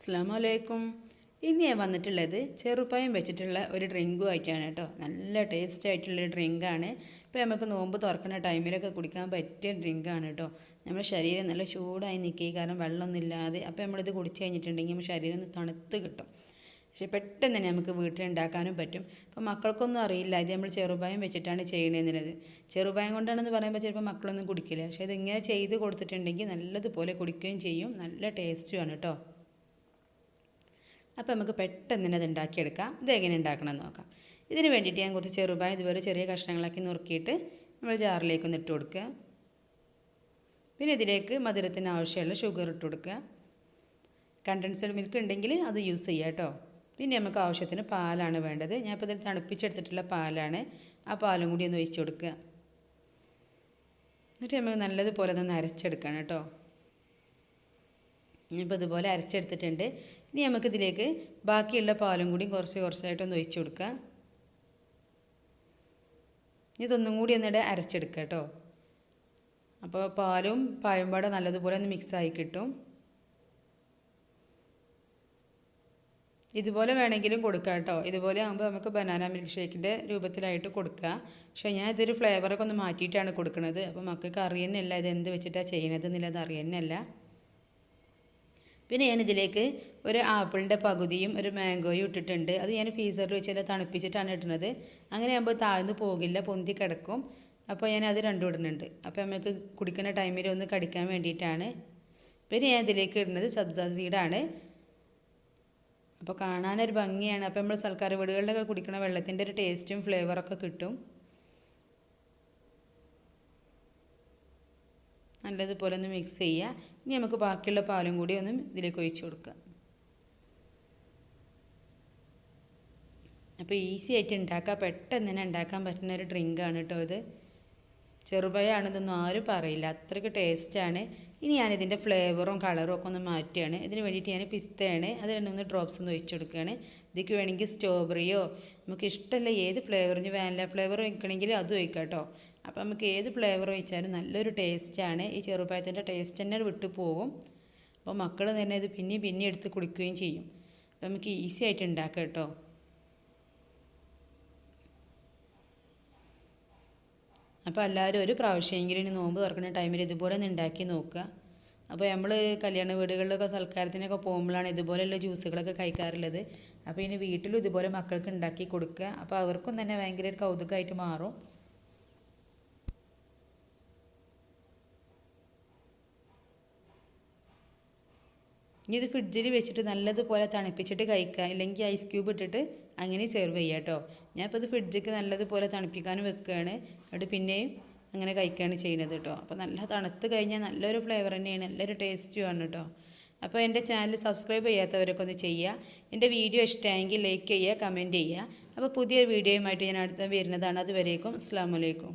അസ്സലാമലൈക്കും. ഇന്ന് ഞാൻ വന്നിട്ടുള്ളത് ചെറുപഴം വെച്ചിട്ടുള്ള ഒരു ഡ്രിങ്കുമായിട്ടാണ് കേട്ടോ. നല്ല ടേസ്റ്റ് ആയിട്ടുള്ളൊരു ഡ്രിങ്കാണ്. ഇപ്പോൾ നമുക്ക് നോമ്പ് തുറക്കുന്ന ടൈമിലൊക്കെ കുടിക്കാൻ പറ്റിയ ഡ്രിങ്കാണ് കേട്ടോ. നമ്മുടെ ശരീരം നല്ല ചൂടായി നിൽക്കുക, കാരണം വെള്ളമൊന്നും ഇല്ലാതെ. അപ്പോൾ നമ്മളിത് കുടിച്ച് കഴിഞ്ഞിട്ടുണ്ടെങ്കിൽ നമ്മുടെ ശരീരം ഒന്ന് തണുത്ത് കിട്ടും. പക്ഷേ പെട്ടെന്ന് തന്നെ നമുക്ക് വീട്ടിലുണ്ടാക്കാനും പറ്റും. അപ്പോൾ മക്കൾക്കൊന്നും അറിയില്ല ഇത് നമ്മൾ ചെറുപഴം വെച്ചിട്ടാണ് ചെയ്യണമെന്നുള്ളത്. ചെറുപഴം കൊണ്ടാണെന്ന് പറയുമ്പോൾ ചിലപ്പോൾ മക്കളൊന്നും കുടിക്കില്ല. പക്ഷേ ഇതിങ്ങനെ ചെയ്ത് കൊടുത്തിട്ടുണ്ടെങ്കിൽ നല്ലതുപോലെ കുടിക്കുകയും ചെയ്യും. നല്ല ടേസ്റ്റുമാണ് കേട്ടോ. അപ്പോൾ നമുക്ക് പെട്ടെന്ന് തന്നെ അത് ഉണ്ടാക്കിയെടുക്കാം. ഇതെങ്ങനെ ഉണ്ടാക്കണമെന്ന് നോക്കാം. ഇതിന് വേണ്ടിയിട്ട് ഞാൻ കുറച്ച് ചെറുപഴം ഇതുപോലെ ചെറിയ കഷ്ണങ്ങളാക്കി നുറുക്കിയിട്ട് നമ്മൾ ജാറിലേക്കൊന്ന് ഇട്ട് കൊടുക്കുക. പിന്നെ ഇതിലേക്ക് മധുരത്തിന് ആവശ്യമുള്ള ഷുഗർ ഇട്ട് കൊടുക്കുക. കണ്ടൻസ്ഡ് മിൽക്ക് ഉണ്ടെങ്കിൽ അത് യൂസ് ചെയ്യുക കേട്ടോ. പിന്നെ നമുക്ക് ആവശ്യത്തിന് പാലാണ് വേണ്ടത്. ഞാനിപ്പോൾ ഇതിൽ തണുപ്പിച്ചെടുത്തിട്ടുള്ള പാലാണ്. ആ പാലും കൂടി ഒന്ന് ഒഴിച്ച് കൊടുക്കുക. എന്നിട്ട് നമുക്ക് നല്ലതുപോലെ അതൊന്ന് അരച്ചെടുക്കണം കേട്ടോ. ഇപ്പോൾ ഇതുപോലെ അരച്ചെടുത്തിട്ടുണ്ട്. ഇനി നമുക്കിതിലേക്ക് ബാക്കിയുള്ള പാലും കൂടി കുറച്ചായിട്ടൊന്ന് ഒഴിച്ച് കൊടുക്കുക. ഇതൊന്നും കൂടി ഒന്നിടെ അരച്ചെടുക്കുക കേട്ടോ. അപ്പോൾ പാലും പായമ്പാടെ നല്ലതുപോലെ ഒന്ന് മിക്സായി കിട്ടും. ഇതുപോലെ വേണമെങ്കിലും കൊടുക്കാം കേട്ടോ. ഇതുപോലെ ആകുമ്പോൾ നമുക്ക് ബനാന മിൽക്ക് ഷേക്കിൻ്റെ രൂപത്തിലായിട്ട് കൊടുക്കുക. പക്ഷേ ഞാൻ ഇതൊരു ഫ്ലേവറൊക്കെ ഒന്ന് മാറ്റിയിട്ടാണ് കൊടുക്കുന്നത്. അപ്പോൾ മക്കൾക്ക് അറിയുന്നില്ല ഇത് എന്ത് വെച്ചിട്ടാണ് ചെയ്യണത് എന്നുള്ളത് അറിയുന്നില്ല. പിന്നെ ഞാനിതിലേക്ക് ഒരു ആപ്പിളിൻ്റെ പകുതിയും ഒരു മാംഗോയും ഇട്ടിട്ടുണ്ട്. അത് ഞാൻ ഫ്രീസറിൽ വെച്ച് തണുപ്പിച്ചിട്ടാണ് ഇടുന്നത്. അങ്ങനെ ആകുമ്പോൾ താഴ്ന്നു പോകില്ല, പൊന്തി കിടക്കും. അപ്പോൾ ഞാൻ അത് രണ്ടും ഇടുന്നുണ്ട്. അപ്പോൾ നമുക്ക് കുടിക്കുന്ന ടൈമിൽ ഒന്ന് കടിക്കാൻ വേണ്ടിയിട്ടാണ്. പിന്നെ ഞാൻ ഇതിലേക്ക് ഇടുന്നത് സബ്സ സീഡാണ്. അപ്പോൾ കാണാനൊരു ഭംഗിയാണ്. അപ്പോൾ നമ്മൾ സർക്കാർ വീടുകളിലൊക്കെ കുടിക്കുന്ന വെള്ളത്തിൻ്റെ ഒരു ടേസ്റ്റും ഫ്ലേവറൊക്കെ കിട്ടും. നല്ലതുപോലെ ഒന്ന് മിക്സ് ചെയ്യുക. ഇനി നമുക്ക് ബാക്കിയുള്ള പാലും കൂടി ഒന്ന് ഇതിലേക്ക് ഒഴിച്ച് കൊടുക്കുക. അപ്പോൾ ഈസി ആയിട്ട് ഉണ്ടാക്കാം, പെട്ടെന്ന് തന്നെ ഉണ്ടാക്കാൻ പറ്റുന്ന ഒരു ഡ്രിങ്കാണ് കേട്ടോ ഇത്. ചെറുപഴമാണിതൊന്നും ആരും പറയില്ല, അത്രയ്ക്ക് ടേസ്റ്റാണ്. ഇനി ഞാനിതിൻ്റെ ഫ്ലേവറും കളറും ഒക്കെ ഒന്ന് മാറ്റുകയാണ്. ഇതിന് വേണ്ടിയിട്ട് ഞാൻ പിസ്തയാണ്, അത് 2-3 ഡ്രോപ്സ് ഒന്ന് ഒഴിച്ച് കൊടുക്കുകയാണ്. ഇതിലേക്ക് വേണമെങ്കിൽ സ്ട്രോബെറിയോ നമുക്ക് ഇഷ്ടമല്ല ഏത് ഫ്ലേവറിന് വാനില ഫ്ലേവർ ഒഴിക്കണമെങ്കിൽ അതും ഒഴിക്കാം കേട്ടോ. അപ്പോൾ നമുക്ക് ഏത് ഫ്ലേവർ ഒഴിച്ചാലും നല്ലൊരു ടേസ്റ്റാണ്. ഈ ചെറുപഴത്തിൻ്റെ ടേസ്റ്റ് തന്നെ വിട്ടു പോകും. അപ്പോൾ മക്കൾ തന്നെ ഇത് പിന്നെ എടുത്ത് കുടിക്കുകയും ചെയ്യും. അപ്പോൾ നമുക്ക് ഈസി ആയിട്ട് ഉണ്ടാക്കാം കേട്ടോ. അപ്പോൾ എല്ലാവരും ഒരു പ്രാവശ്യമെങ്കിലും ഇനി നോമ്പ് തുറക്കുന്ന ടൈമിൽ ഇതുപോലെ ഒന്ന് ഉണ്ടാക്കി നോക്കുക. അപ്പോൾ നമ്മൾ കല്യാണ വീടുകളിലൊക്കെ സൽക്കാരത്തിനൊക്കെ പോകുമ്പോഴാണ് ഇതുപോലെയുള്ള ജ്യൂസുകളൊക്കെ കഴിക്കാറുള്ളത്. അപ്പോൾ ഇനി വീട്ടിലും ഇതുപോലെ മക്കൾക്ക് ഉണ്ടാക്കി കൊടുക്കുക. അപ്പോൾ അവർക്കും തന്നെ ഭയങ്കര ഒരു കൗതുകമായിട്ട് മാറും. ഇനി ഇത് ഫ്രിഡ്ജിൽ വെച്ചിട്ട് നല്ലതുപോലെ തണുപ്പിച്ചിട്ട് കഴിക്കുക, ഇല്ലെങ്കിൽ ഐസ് ക്യൂബ് ഇട്ടിട്ട് അങ്ങനെ സെർവ് ചെയ്യുക കേട്ടോ. ഞാനിപ്പോൾ ഇത് ഫ്രിഡ്ജിക്ക് നല്ലതുപോലെ തണുപ്പിക്കാനും വെക്കുകയാണ്. എന്നിട്ട് പിന്നെയും അങ്ങനെ കഴിക്കുകയാണ് ചെയ്യുന്നത് കേട്ടോ. അപ്പോൾ നല്ല തണുത്ത് കഴിഞ്ഞാൽ നല്ലൊരു ഫ്ലേവർ തന്നെയാണ്, നല്ലൊരു ടേസ്റ്റുമാണ് കേട്ടോ. അപ്പോൾ എൻ്റെ ചാനൽ സബ്സ്ക്രൈബ് ചെയ്യാത്തവരൊക്കെ ഒന്ന് ചെയ്യുക. എൻ്റെ വീഡിയോ ഇഷ്ടമായെങ്കിൽ ലൈക്ക് ചെയ്യുക, കമൻറ്റ് ചെയ്യുക. അപ്പോൾ പുതിയൊരു വീഡിയോയുമായിട്ട് ഞാൻ അടുത്ത വരുന്നതാണ്. അതുവരേക്കും അസ്സലാമു അലൈക്കും.